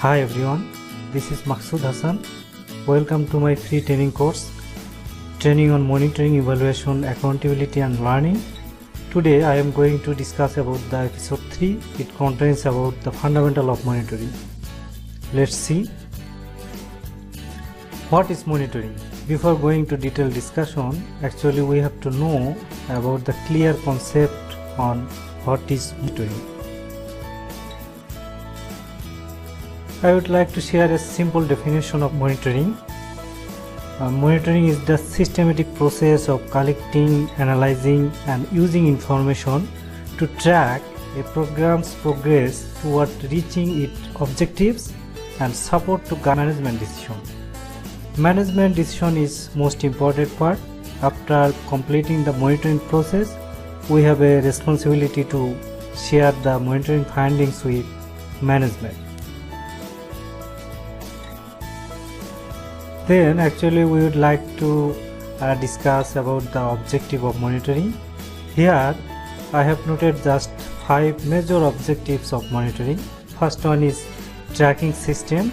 Hi everyone, this is Maksud Hasan. Welcome to my free training course, Training on Monitoring, Evaluation, Accountability and Learning. Today I am going to discuss about the episode 3. It contains about the fundamental of monitoring. Let's see. What is monitoring? Before going to detailed discussion, actually we have to know about the clear concept on what is monitoring. I would like to share a simple definition of monitoring. Monitoring is the systematic process of collecting, analyzing and using information to track a program's progress toward reaching its objectives and support to management decision. Management decision is most important part. After completing the monitoring process, we have a responsibility to share the monitoring findings with management. Then actually we would like to discuss about the objective of monitoring. Here I have noted just 5 major objectives of monitoring. First one is tracking system,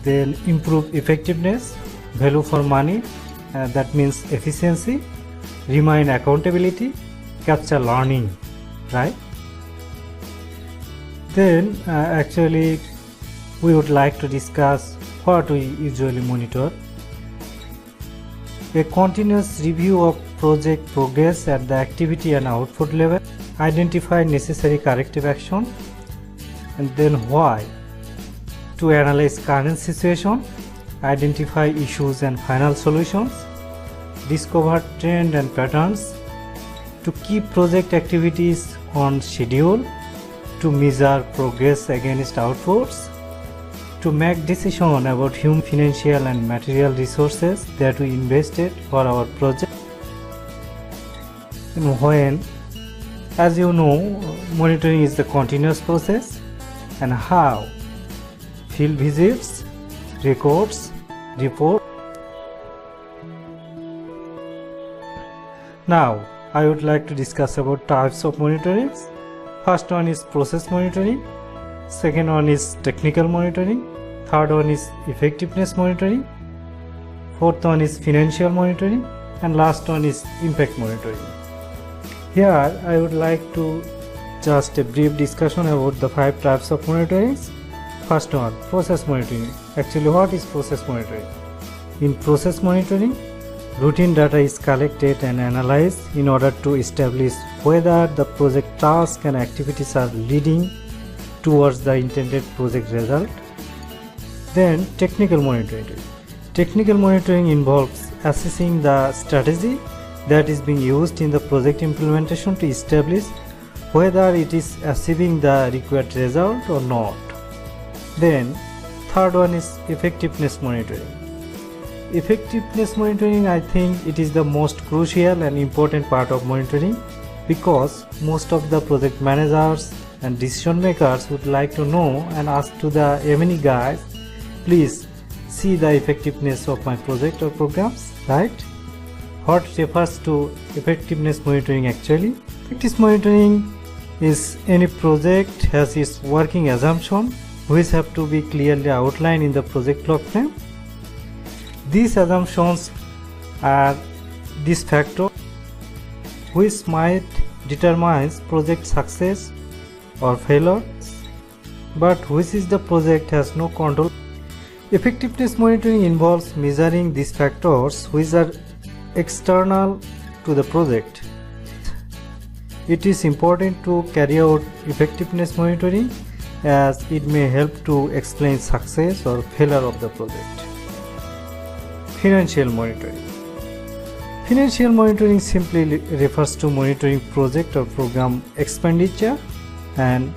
then improve effectiveness, value for money, that means efficiency, remain accountability, capture learning, right? Then actually we would like to discuss what we usually monitor. A continuous review of project progress at the activity and output level, identify necessary corrective action, and then why. To analyze current situation, identify issues and final solutions, discover trend and patterns, to keep project activities on schedule, to measure progress against outputs, to make decision about human, financial and material resources that we invested for our project. And when, as you know, monitoring is the continuous process. And how? Field visits, records, report. Now I would like to discuss about types of monitoring. First one is process monitoring. Second one is technical monitoring. Third one is effectiveness monitoring. Fourth one is financial monitoring. And last one is impact monitoring. Here I would like to just a brief discussion about the 5 types of monitoring. First one, process monitoring. Actually, what is process monitoring? In process monitoring, routine data is collected and analyzed in order to establish whether the project tasks and activities are leading towards the intended project result. Then technical monitoring. Technical monitoring involves assessing the strategy that is being used in the project implementation to establish whether it is achieving the required result or not. Then third one is effectiveness monitoring. Effectiveness monitoring, I think it is the most crucial and important part of monitoring, because most of the project managers and decision makers would like to know and ask to the M&E guys, please see the effectiveness of my project or programs, right? What refers to effectiveness monitoring actually? Effectiveness monitoring is any project has its working assumption which have to be clearly outlined in the project log frame. These assumptions are these factors which might determine project success or failure, but which is the project has no control. Effectiveness monitoring involves measuring these factors which are external to the project. It is important to carry out effectiveness monitoring as it may help to explain success or failure of the project. Financial monitoring. Financial monitoring simply refers to monitoring project or program expenditure and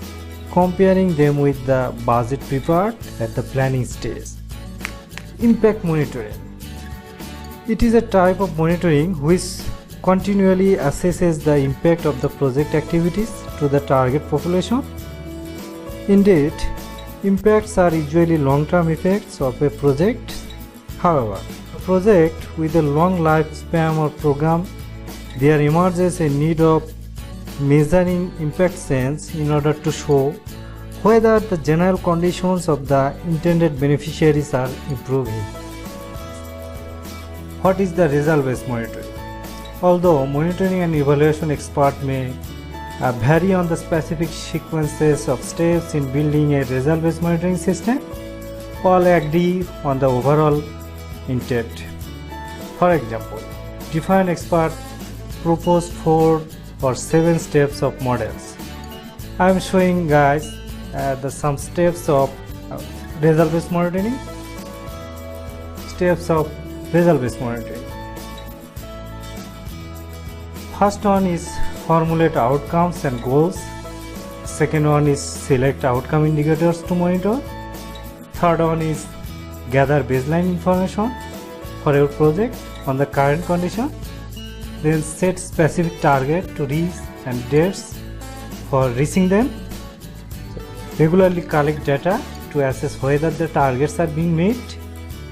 comparing them with the budget prepared at the planning stage. Impact monitoring. It is a type of monitoring which continually assesses the impact of the project activities to the target population. Indeed, impacts are usually long-term effects of a project. However, a project with a long lifespan or program, there emerges a need of measuring impact sense in order to show whether the general conditions of the intended beneficiaries are improving. What is the result-based monitoring? Although monitoring and evaluation expert may vary on the specific sequences of steps in building a result-based monitoring system, all agree on the overall intent. For example, different experts proposed 4 or 7 steps of models. I am showing guys some steps of result-based monitoring. Steps of result-based monitoring. First one is formulate outcomes and goals. Second one is select outcome indicators to monitor. Third one is gather baseline information for your project on the current condition. Then set specific target to reach and dates for reaching them. Regularly collect data to assess whether the targets are being met.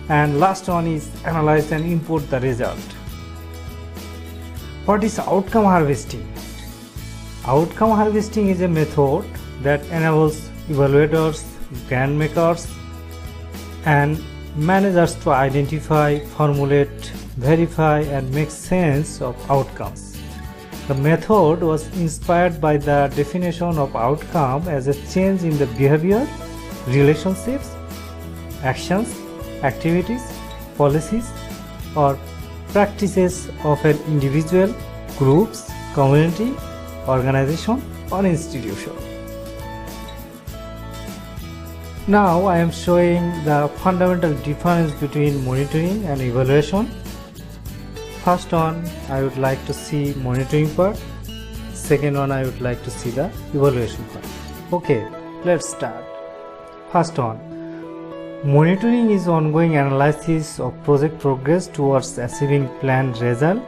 And last one is analyze and import the result. What is outcome harvesting? Outcome harvesting is a method that enables evaluators, grant makers, and managers to identify, formulate, verify, and make sense of outcomes. The method was inspired by the definition of outcome as a change in the behavior, relationships, actions, activities, policies, or practices of an individual, groups, community, organization, or institution. Now I am showing the fundamental difference between monitoring and evaluation. First one, I would like to see monitoring part. Second one, I would like to see the evaluation part. Okay, let's start. First one, monitoring is ongoing analysis of project progress towards achieving planned result.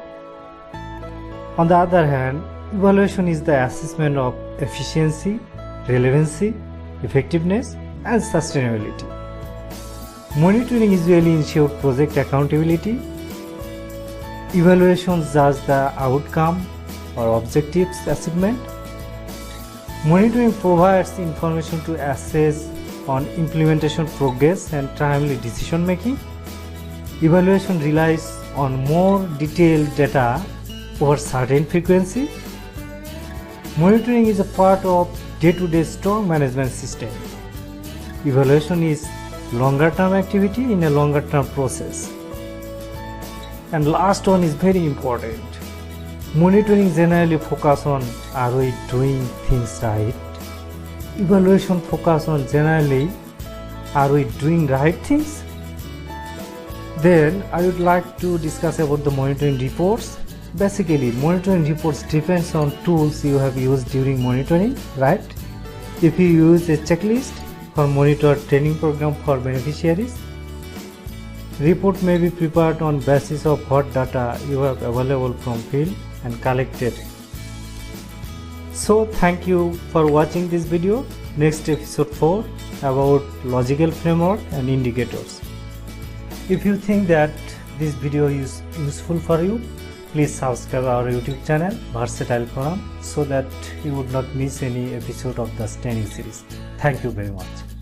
On the other hand, evaluation is the assessment of efficiency, relevancy, effectiveness, and sustainability. Monitoring usually ensures project accountability. Evaluations judge the outcome or objectives achievement. Monitoring provides information to assess on implementation progress and timely decision making. Evaluation relies on more detailed data over certain frequency. Monitoring is a part of day-to-day strong management system. Evaluation is longer-term activity in a longer-term process. And last one is very important. Monitoring generally focus on are we doing things right. Evaluation focus on generally are we doing right things. Then I would like to discuss about the monitoring reports. Basically, monitoring reports depends on tools you have used during monitoring, right? If you use a checklist for monitor training program for beneficiaries, report may be prepared on basis of what data you have available from field and collected. So thank you for watching this video. Next episode 4 about logical framework and indicators. If you think that this video is useful for you, please subscribe our YouTube channel Versatile Forum so that you would not miss any episode of the training series. Thank you very much.